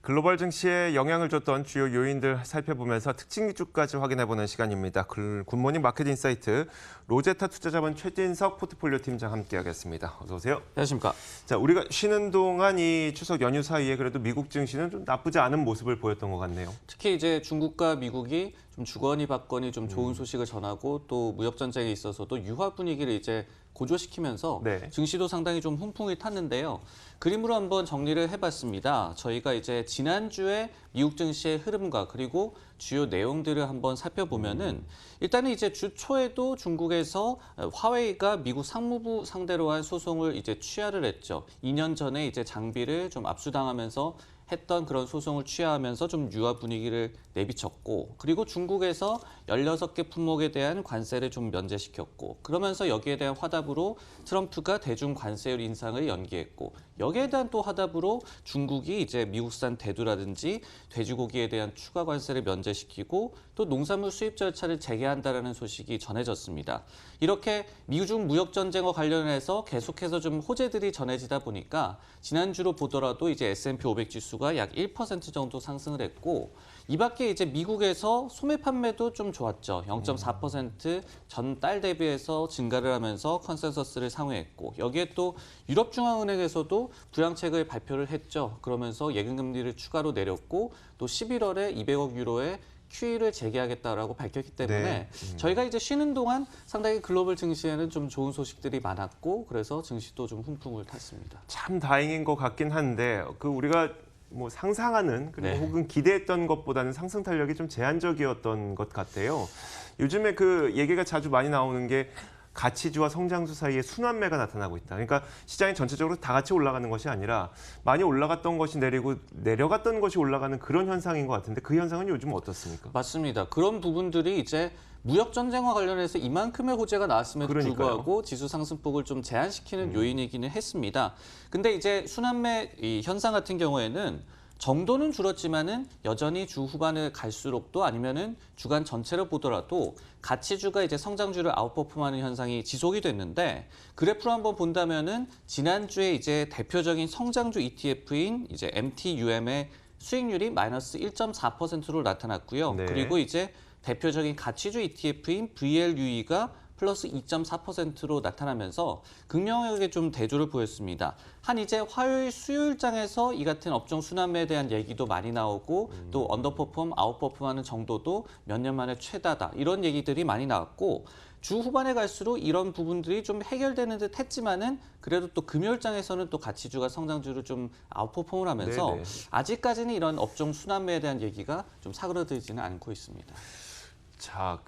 글로벌 증시에 영향을 줬던 주요 요인들 살펴보면서 특징 위주까지 확인해보는 시간입니다. 굿모닝 마켓 인사이트 로제타 투자자본 최진석 포트폴리오 팀장 함께하겠습니다. 어서 오세요. 안녕하십니까. 자, 우리가 쉬는 동안 이 추석 연휴 사이에 그래도 미국 증시는 좀 나쁘지 않은 모습을 보였던 것 같네요. 특히 이제 중국과 미국이 좀 주거니 받거니 좀 좋은 소식을 전하고 또 무역 전쟁에 있어서도 유화 분위기를 이제 고조시키면서 네. 증시도 상당히 좀 훈풍이 탔는데요. 그림으로 한번 정리를 해봤습니다. 저희가 이제 지난주에 미국 증시의 흐름과 그리고 주요 내용들을 한번 살펴보면은 일단은 이제 주 초에도 중국에서 화웨이가 미국 상무부 상대로 한 소송을 이제 취하를 했죠. 2년 전에 이제 장비를 좀 압수당하면서 했던 그런 소송을 취하하면서 좀 유화 분위기를 내비쳤고, 그리고 중국에서 16개 품목에 대한 관세를 좀 면제시켰고, 그러면서 여기에 대한 화답으로 트럼프가 대중 관세율 인상을 연기했고, 여기에 대한 또 화답으로 중국이 이제 미국산 대두라든지 돼지고기에 대한 추가 관세를 면제시키고 또 농산물 수입 절차를 재개한다라는 소식이 전해졌습니다. 이렇게 미중 무역 전쟁과 관련해서 계속해서 좀 호재들이 전해지다 보니까 지난주로 보더라도 이제 S&P 500 지수가 약 1% 정도 상승을 했고, 이 밖에 이제 미국에서 소매 판매도 좀 좋았죠. 0.4% 전 달 대비해서 증가를 하면서 컨센서스를 상회했고, 여기에 또 유럽중앙은행에서도 부양책을 발표를 했죠. 그러면서 예금금리를 추가로 내렸고 또 11월에 200억 유로의 QE를 재개하겠다라고 밝혔기 때문에 네. 저희가 이제 쉬는 동안 상당히 글로벌 증시에는 좀 좋은 소식들이 많았고, 그래서 증시도 좀 훈풍을 탔습니다. 참 다행인 것 같긴 한데 우리가 뭐 상상하는 그리고 네. 혹은 기대했던 것보다는 상승 탄력이 좀 제한적이었던 것 같아요. 요즘에 그 얘기가 자주 많이 나오는 게 가치주와 성장주 사이에 순환매가 나타나고 있다. 그러니까 시장이 전체적으로 다 같이 올라가는 것이 아니라 많이 올라갔던 것이 내리고 내려갔던 것이 올라가는 그런 현상인 것 같은데 그 현상은 요즘 어떻습니까? 맞습니다. 그런 부분들이 이제 무역 전쟁과 관련해서 이만큼의 호재가 나왔음에도 그러니까요. 불구하고 지수 상승폭을 좀 제한시키는 요인이기는 했습니다. 근데 이제 순환매 이 현상 같은 경우에는 정도는 줄었지만은 여전히 주 후반을 갈수록도 아니면은 주간 전체로 보더라도 가치주가 이제 성장주를 아웃퍼폼하는 현상이 지속이 됐는데, 그래프로 한번 본다면은 지난주에 이제 대표적인 성장주 ETF인 이제 MTUM의 수익률이 마이너스 1.4%로 나타났고요. 네. 그리고 이제 대표적인 가치주 ETF인 VLUE가 플러스 2.4%로 나타나면서 극명하게 좀 대조를 보였습니다. 한 이제 화요일, 수요일장에서 이 같은 업종 순환매에 대한 얘기도 많이 나오고 또 언더퍼폼, 아웃퍼폼하는 정도도 몇 년 만에 최다다 이런 얘기들이 많이 나왔고, 주 후반에 갈수록 이런 부분들이 좀 해결되는 듯 했지만은 그래도 또 금요일장에서는 또 가치주가 성장주를 좀 아웃퍼폼을 하면서 네네. 아직까지는 이런 업종 순환매에 대한 얘기가 좀 사그러들지는 않고 있습니다. 자,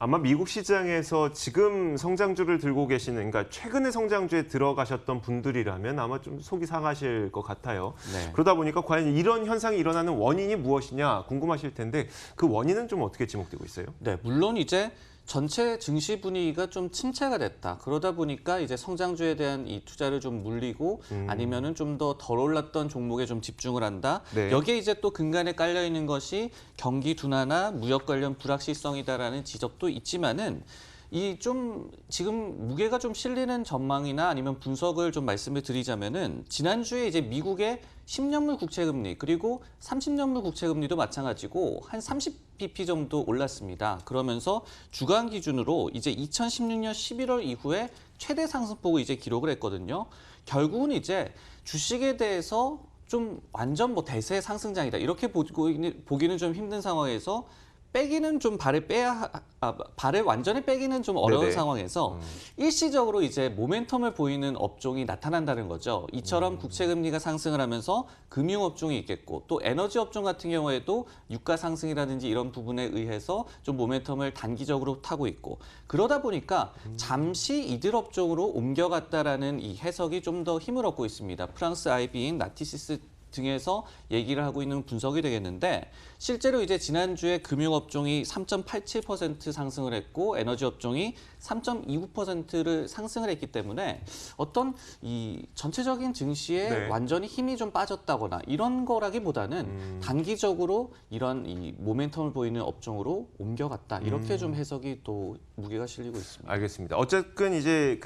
아마 미국 시장에서 지금 성장주를 들고 계시는, 그러니까 최근에 성장주에 들어가셨던 분들이라면 아마 좀 속이 상하실 것 같아요. 네. 그러다 보니까 과연 이런 현상이 일어나는 원인이 무엇이냐 궁금하실 텐데 그 원인은 좀 어떻게 지목되고 있어요? 네, 물론 이제 전체 증시 분위기가 좀 침체가 됐다. 그러다 보니까 이제 성장주에 대한 이 투자를 좀 물리고 아니면은 좀 더 덜 올랐던 종목에 좀 집중을 한다. 네. 여기에 이제 또 근간에 깔려 있는 것이 경기 둔화나 무역 관련 불확실성이다라는 지적도 있지만은 이 좀 지금 무게가 좀 실리는 전망이나 아니면 분석을 좀 말씀을 드리자면은 지난주에 이제 미국의 10년물 국채금리 그리고 30년물 국채금리도 마찬가지고 한 30bp 정도 올랐습니다. 그러면서 주간 기준으로 이제 2016년 11월 이후에 최대 상승폭을 이제 기록을 했거든요. 결국은 이제 주식에 대해서 좀 완전 뭐 대세 상승장이다 이렇게 보기는 좀 힘든 상황에서 빼기는 좀 발을 완전히 빼기는 좀 어려운 네네. 상황에서 일시적으로 이제 모멘텀을 보이는 업종이 나타난다는 거죠. 이처럼 국채금리가 상승을 하면서 금융업종이 있겠고 또 에너지 업종 같은 경우에도 유가 상승이라든지 이런 부분에 의해서 좀 모멘텀을 단기적으로 타고 있고, 그러다 보니까 잠시 이들 업종으로 옮겨갔다라는 이 해석이 좀 더 힘을 얻고 있습니다. 프랑스 IB인 나티시스 등에서 얘기를 하고 있는 분석이 되겠는데, 실제로 이제 지난주에 금융업종이 3.87% 상승을 했고 에너지 업종이 3.29%를 상승을 했기 때문에 어떤 이 전체적인 증시에 네. 완전히 힘이 좀 빠졌다거나 이런 거라기보다는 단기적으로 이런 이 모멘텀을 보이는 업종으로 옮겨갔다 이렇게 좀 해석이 또 무게가 실리고 있습니다. 알겠습니다. 어쨌든 이제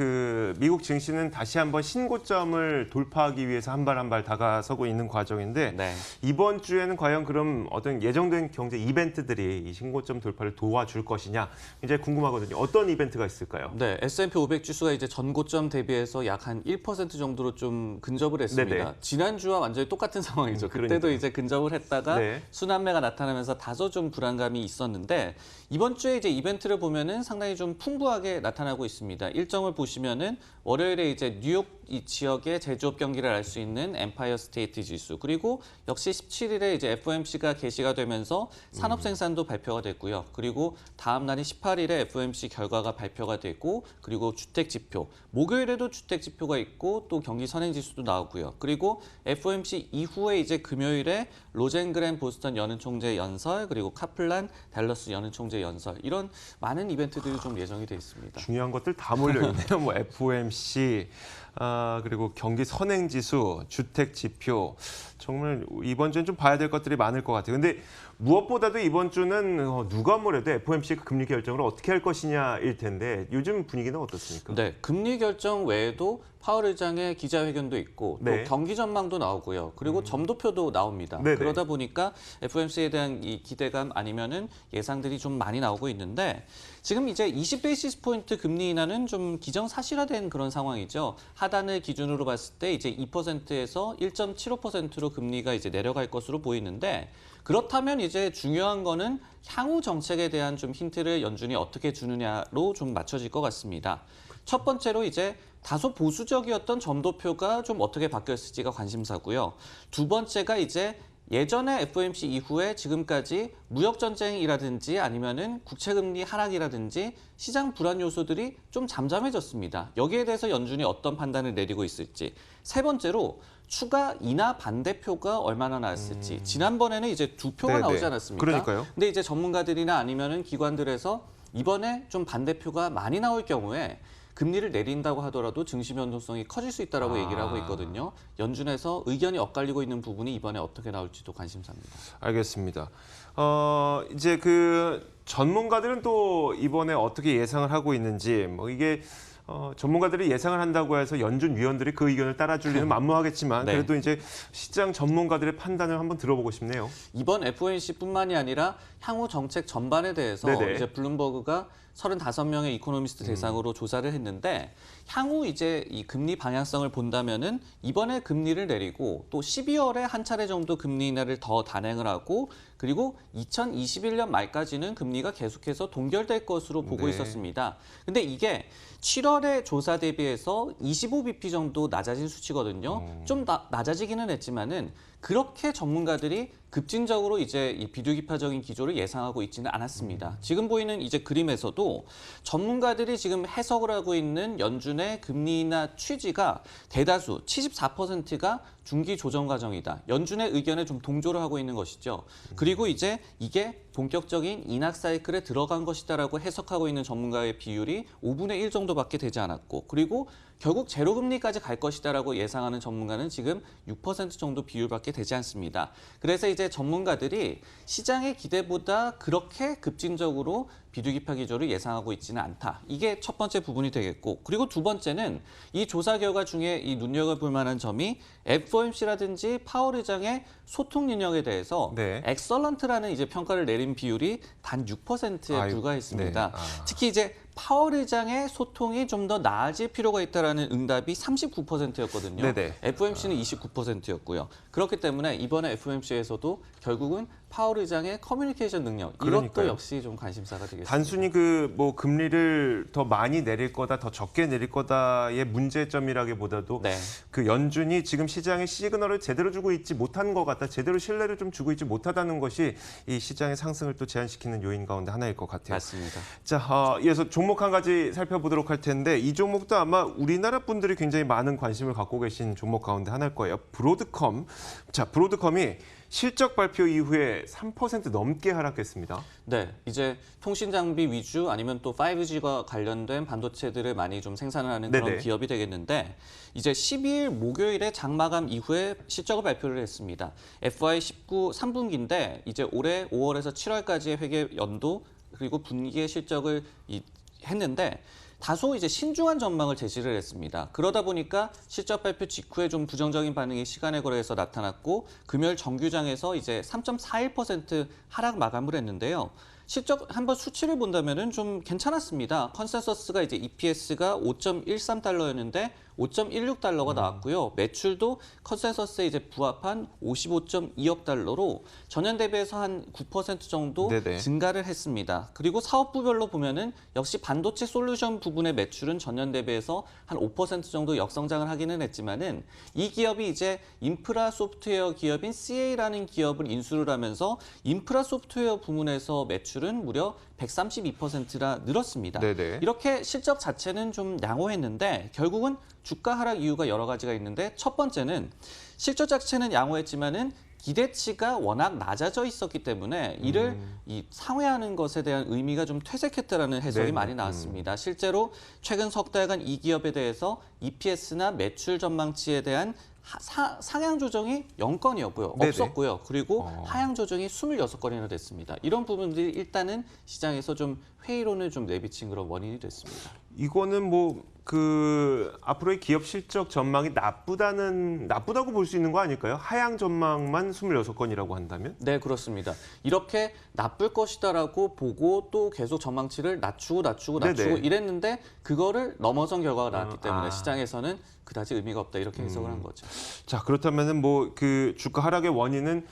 미국 증시는 다시 한번 신고점을 돌파하기 위해서 한 발 한 발 다가서고 있는 과정인데 네. 이번 주에는 과연 그럼 어떤 예정된 경제 이벤트들이 이 신고점 돌파를 도와줄 것이냐 굉장히 궁금하거든요. 어떤 이벤트가 있을까요? 네, S&P 500 지수가 이제 전고점 대비해서 약 한 1% 정도로 좀 근접을 했습니다. 네네. 지난주와 완전히 똑같은 상황이죠. 그때도 그러니까요. 이제 근접을 했다가 네. 순환매가 나타나면서 다소 좀 불안감이 있었는데 이번 주에 이제 이벤트를 보면은 상당히 좀 풍부하게 나타나고 있습니다. 일정을 보시면은 월요일에 이제 뉴욕 이 지역의 제조업 경기를 알 수 있는 엠파이어 스테이트 지수, 그리고 역시 17일에 이제 FOMC가 개시가 되면서 산업 생산도 발표가 됐고요. 그리고 다음 날인 18일에 FOMC 결과가 발표가 되고, 그리고 주택 지표, 목요일에도 주택 지표가 있고 또 경기 선행 지수도 나오고요. 그리고 FOMC 이후에 이제 금요일에 로젠그램 보스턴 연은 총재 연설, 그리고 카플란 댈러스 연은 총재 연설, 이런 많은 이벤트들이 좀 예정이 돼 있습니다. 중요한 것들 다 몰려 있네요. 뭐 FOMC, 그리고 경기 선행지수, 주택 지표. 정말 이번 주는 좀 봐야 될 것들이 많을 것 같아요. 근데 무엇보다도 이번 주는 누가 뭐래도 FOMC가 금리 결정을 어떻게 할 것이냐일 텐데 요즘 분위기는 어떻습니까? 네, 금리 결정 외에도 파월 의장의 기자회견도 있고 또 네. 경기 전망도 나오고요. 그리고 점도표도 나옵니다. 네네. 그러다 보니까 FOMC에 대한 이 기대감 아니면은 예상들이 좀 많이 나오고 있는데 지금 이제 20베이시스 포인트 금리 인하는 좀 기정사실화된 그런 상황이죠. 하단을 기준으로 봤을 때 이제 2%에서 1.75%로 금리가 이제 내려갈 것으로 보이는데, 그렇다면 이제 중요한 거는 향후 정책에 대한 좀 힌트를 연준이 어떻게 주느냐로 좀 맞춰질 것 같습니다. 첫 번째로 이제 다소 보수적이었던 점도표가 좀 어떻게 바뀌었을지가 관심사고요. 두 번째가 이제 예전에 FOMC 이후에 지금까지 무역 전쟁이라든지 아니면은 국채금리 하락이라든지 시장 불안 요소들이 좀 잠잠해졌습니다. 여기에 대해서 연준이 어떤 판단을 내리고 있을지. 세 번째로 추가 인하 반대표가 얼마나 나왔을지. 지난번에는 이제 두 표가 네네. 나오지 않았습니까? 그러니까요. 근데 이제 전문가들이나 아니면은 기관들에서 이번에 좀 반대표가 많이 나올 경우에 금리를 내린다고 하더라도 증시 변동성이 커질 수 있다라고 얘기를 하고 있거든요. 연준에서 의견이 엇갈리고 있는 부분이 이번에 어떻게 나올지도 관심사입니다. 알겠습니다. 이제 그 전문가들은 또 이번에 어떻게 예상을 하고 있는지 뭐 이게 전문가들이 예상을 한다고 해서 연준 위원들이 그 의견을 따라줄 리는 만무하겠지만 네. 그래도 이제 시장 전문가들의 판단을 한번 들어보고 싶네요. 이번 FOMC뿐만이 아니라 향후 정책 전반에 대해서 네네. 이제 블룸버그가 35명의 이코노미스트 대상으로 조사를 했는데, 향후 이제 이 금리 방향성을 본다면은 이번에 금리를 내리고 또 12월에 한 차례 정도 금리 인하를 더 단행을 하고, 그리고 2021년 말까지는 금리가 계속해서 동결될 것으로 보고 네. 있었습니다. 근데 이게 7월에 조사 대비해서 25bp 정도 낮아진 수치거든요. 좀 낮아지기는 했지만은 그렇게 전문가들이 급진적으로 이제 이 비둘기파적인 기조를 예상하고 있지는 않았습니다. 지금 보이는 이제 그림에서도 전문가들이 지금 해석을 하고 있는 연준의 금리 인하 취지가 대다수 74%가 중기 조정 과정이다. 연준의 의견에 좀 동조를 하고 있는 것이죠. 그리고 이제 이게 본격적인 인하 사이클에 들어간 것이다라고 해석하고 있는 전문가의 비율이 5분의 1 정도밖에 되지 않았고, 그리고 결국 제로금리까지 갈 것이다라고 예상하는 전문가는 지금 6% 정도 비율밖에 되지 않습니다. 그래서 이제 전문가들이 시장의 기대보다 그렇게 급진적으로 비둘기파 기조를 예상하고 있지는 않다. 이게 첫 번째 부분이 되겠고, 그리고 두 번째는 이 조사 결과 중에 이 눈여겨볼 만한 점이 FOMC라든지 파월 의장의 소통 능력에 대해서 네. 엑설런트라는 이제 평가를 내린 비율이 단 6%에 아유, 불과했습니다. 네. 특히 이제 파월 의장의 소통이 좀 더 나아질 필요가 있다라는 응답이 39%였거든요. 네네. FOMC는 29%였고요. 그렇기 때문에 이번에 FOMC에서도 결국은 파월 의장의 커뮤니케이션 능력, 이것도 그러니까요. 역시 좀 관심사가 되겠습니다. 단순히 그 뭐 금리를 더 많이 내릴 거다, 더 적게 내릴 거다의 문제점이라기보다도 네. 그 연준이 지금 시장에 시그널을 제대로 주고 있지 못한 것 같다, 제대로 신뢰를 좀 주고 있지 못하다는 것이 이 시장의 상승을 또 제한시키는 요인 가운데 하나일 것 같아요. 맞습니다. 자, 이어서 종목 한 가지 살펴보도록 할 텐데 이 종목도 아마 우리나라 분들이 굉장히 많은 관심을 갖고 계신 종목 가운데 하나일 거예요. 브로드컴. 자, 브로드컴이 실적 발표 이후에 3% 넘게 하락했습니다. 네, 이제 통신 장비 위주 아니면 또 5G와 관련된 반도체들을 많이 좀 생산을 하는 그런 네네. 기업이 되겠는데, 이제 12일 목요일에 장마감 이후에 실적을 발표를 했습니다. FY19 3분기인데 이제 올해 5월에서 7월까지의 회계 연도 그리고 분기의 실적을 했는데, 다소 이제 신중한 전망을 제시를 했습니다. 그러다 보니까 실적 발표 직후에 좀 부정적인 반응이 시간에 걸해서 나타났고 금요일 정규장에서 이제 3.41% 하락 마감을 했는데요. 실적 한번 수치를 본다면은 좀 괜찮았습니다. 컨센서스가 이제 EPS가 5.13달러였는데 5.16달러가 나왔고요. 매출도 컨센서스에 이제 부합한 55.2억 달러로 전년 대비해서 한 9% 정도 네네. 증가를 했습니다. 그리고 사업부별로 보면은 역시 반도체 솔루션 부분의 매출은 전년 대비해서 한 5% 정도 역성장을 하기는 했지만은 이 기업이 이제 인프라 소프트웨어 기업인 CA라는 기업을 인수를 하면서 인프라 소프트웨어 부문에서 매출은 무려 132%나 늘었습니다. 네네. 이렇게 실적 자체는 좀 양호했는데 결국은 주가 하락 이유가 여러 가지가 있는데 첫 번째는 실적 자체는 양호했지만은 기대치가 워낙 낮아져 있었기 때문에 이를 이 상회하는 것에 대한 의미가 좀 퇴색했다라는 해석이 네네. 많이 나왔습니다. 실제로 최근 석 달간 이 기업에 대해서 EPS나 매출 전망치에 대한 상향 조정이 0건이었고요. 네네. 없었고요. 그리고 하향 조정이 26건이나 됐습니다. 이런 부분들이 일단은 시장에서 좀 회의론을 좀 내비친 그런 원인이 됐습니다. 이거는 뭐 그 앞으로의 기업 실적 전망이 나쁘다고 볼 수 있는 거 아닐까요? 하향 전망만 26건이라고 한다면? 네, 그렇습니다. 이렇게 나쁠 것이다라고 보고 또 계속 전망치를 낮추고 네네. 이랬는데 그거를 넘어선 결과가 나왔기 때문에 아. 시장에서는 그다지 의미가 없다 이렇게 해석을 한 거죠. 자, 그렇다면은 뭐 그 주가 하락의 원인은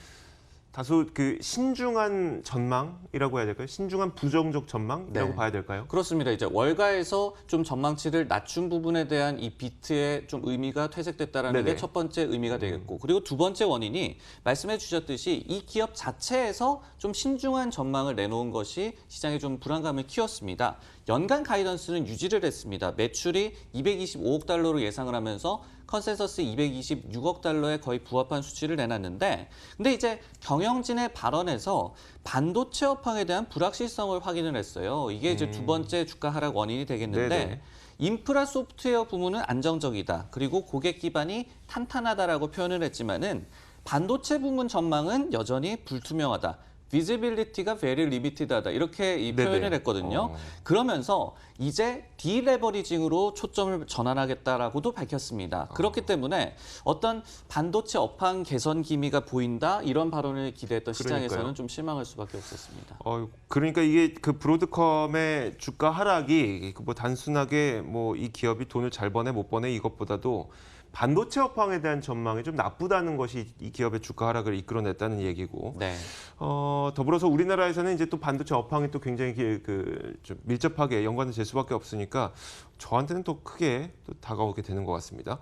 다소 그 신중한 전망이라고 해야 될까요? 신중한 부정적 전망이라고 네. 봐야 될까요? 그렇습니다. 이제 월가에서 좀 전망치를 낮춘 부분에 대한 이 비트의 좀 의미가 퇴색됐다라는 네네. 게 첫 번째 의미가 되겠고, 그리고 두 번째 원인이 말씀해 주셨듯이 이 기업 자체에서 좀 신중한 전망을 내놓은 것이 시장에 좀 불안감을 키웠습니다. 연간 가이던스는 유지를 했습니다. 매출이 225억 달러로 예상을 하면서 컨센서스 226억 달러에 거의 부합한 수치를 내놨는데, 근데 이제 경영진의 발언에서 반도체 업황에 대한 불확실성을 확인을 했어요. 이게 이제 두 번째 주가 하락 원인이 되겠는데, 네네. 인프라 소프트웨어 부문은 안정적이다. 그리고 고객 기반이 탄탄하다라고 표현을 했지만은 반도체 부문 전망은 여전히 불투명하다. visibility가 very limited하다 이렇게 이 네네. 표현을 했거든요. 그러면서 이제 디레버리징으로 초점을 전환하겠다라고도 밝혔습니다. 그렇기 때문에 어떤 반도체 업황 개선 기미가 보인다 이런 발언을 기대했던 시장에서는 그러니까요. 좀 실망할 수밖에 없었습니다. 그러니까 이게 그 브로드컴의 주가 하락이 뭐 단순하게 뭐 이 기업이 돈을 잘 버네 못 버네 이것보다도 반도체 업황에 대한 전망이 좀 나쁘다는 것이 이 기업의 주가 하락을 이끌어냈다는 얘기고. 네. 더불어서 우리나라에서는 이제 또 반도체 업황이 또 굉장히 좀 밀접하게 연관될 수밖에 없으니까 저한테는 또 크게 또 다가오게 되는 것 같습니다.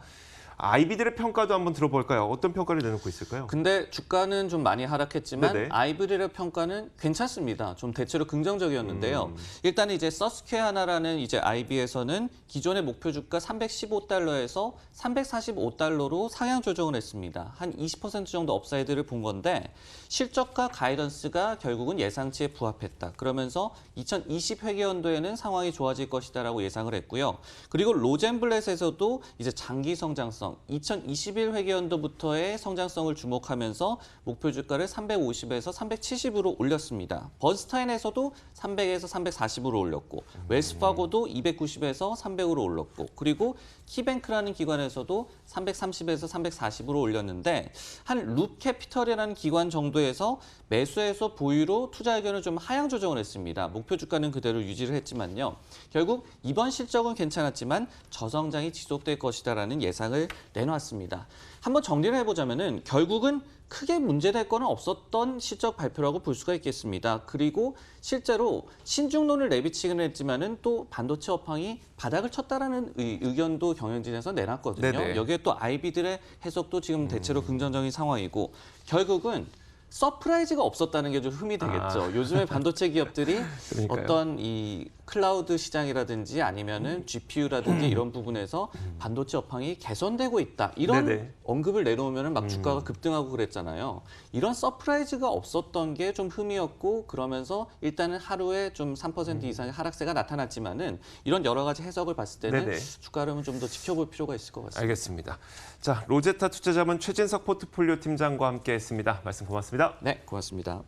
아이비들의 평가도 한번 들어볼까요? 어떤 평가를 내놓고 있을까요? 근데 주가는 좀 많이 하락했지만 네네. 아이브리의 평가는 괜찮습니다. 좀 대체로 긍정적이었는데요. 일단 이제 서스퀘하나라는 이제 아이비에서는 기존의 목표 주가 315달러에서 345달러로 상향 조정을 했습니다. 한 20% 정도 업사이드를 본 건데 실적과 가이던스가 결국은 예상치에 부합했다. 그러면서 2020 회계연도에는 상황이 좋아질 것이다라고 예상을 했고요. 그리고 로젠블렛에서도 이제 장기 성장성 2021 회계연도부터의 성장성을 주목하면서 목표 주가를 350에서 370으로 올렸습니다. 버스타인에서도 300에서 340으로 올렸고 웰스파고도 290에서 300으로 올렸고 그리고 키뱅크라는 기관에서도 330에서 340으로 올렸는데 한 룹캐피털이라는 기관 정도에서 매수에서 보유로 투자 의견을 좀 하향 조정을 했습니다. 목표 주가는 그대로 유지를 했지만요. 결국 이번 실적은 괜찮았지만 저성장이 지속될 것이다라는 예상을 내놨습니다. 한번 정리를 해보자면은 결국은 크게 문제될 거는 없었던 실적 발표라고 볼 수가 있겠습니다. 그리고 실제로 신중론을 내비치긴 했지만은 또 반도체 업황이 바닥을 쳤다라는 의견도 경영진에서 내놨거든요. 네네. 여기에 또 아이비들의 해석도 지금 대체로 긍정적인 상황이고 결국은 서프라이즈가 없었다는 게 좀 흠이 되겠죠. 요즘에 반도체 기업들이 그러니까요. 어떤 이 클라우드 시장이라든지 아니면은 GPU라든지 이런 부분에서 반도체 업황이 개선되고 있다. 이런 네네. 언급을 내놓으면 막 주가가 급등하고 그랬잖아요. 이런 서프라이즈가 없었던 게 좀 흠이었고 그러면서 일단은 하루에 좀 3% 이상의 하락세가 나타났지만은 이런 여러 가지 해석을 봤을 때는 네네. 주가 흐름은 좀 더 지켜볼 필요가 있을 것 같습니다. 알겠습니다. 자, 로제타 투자자문 최진석 포트폴리오 팀장과 함께했습니다. 말씀 고맙습니다. 네, 고맙습니다.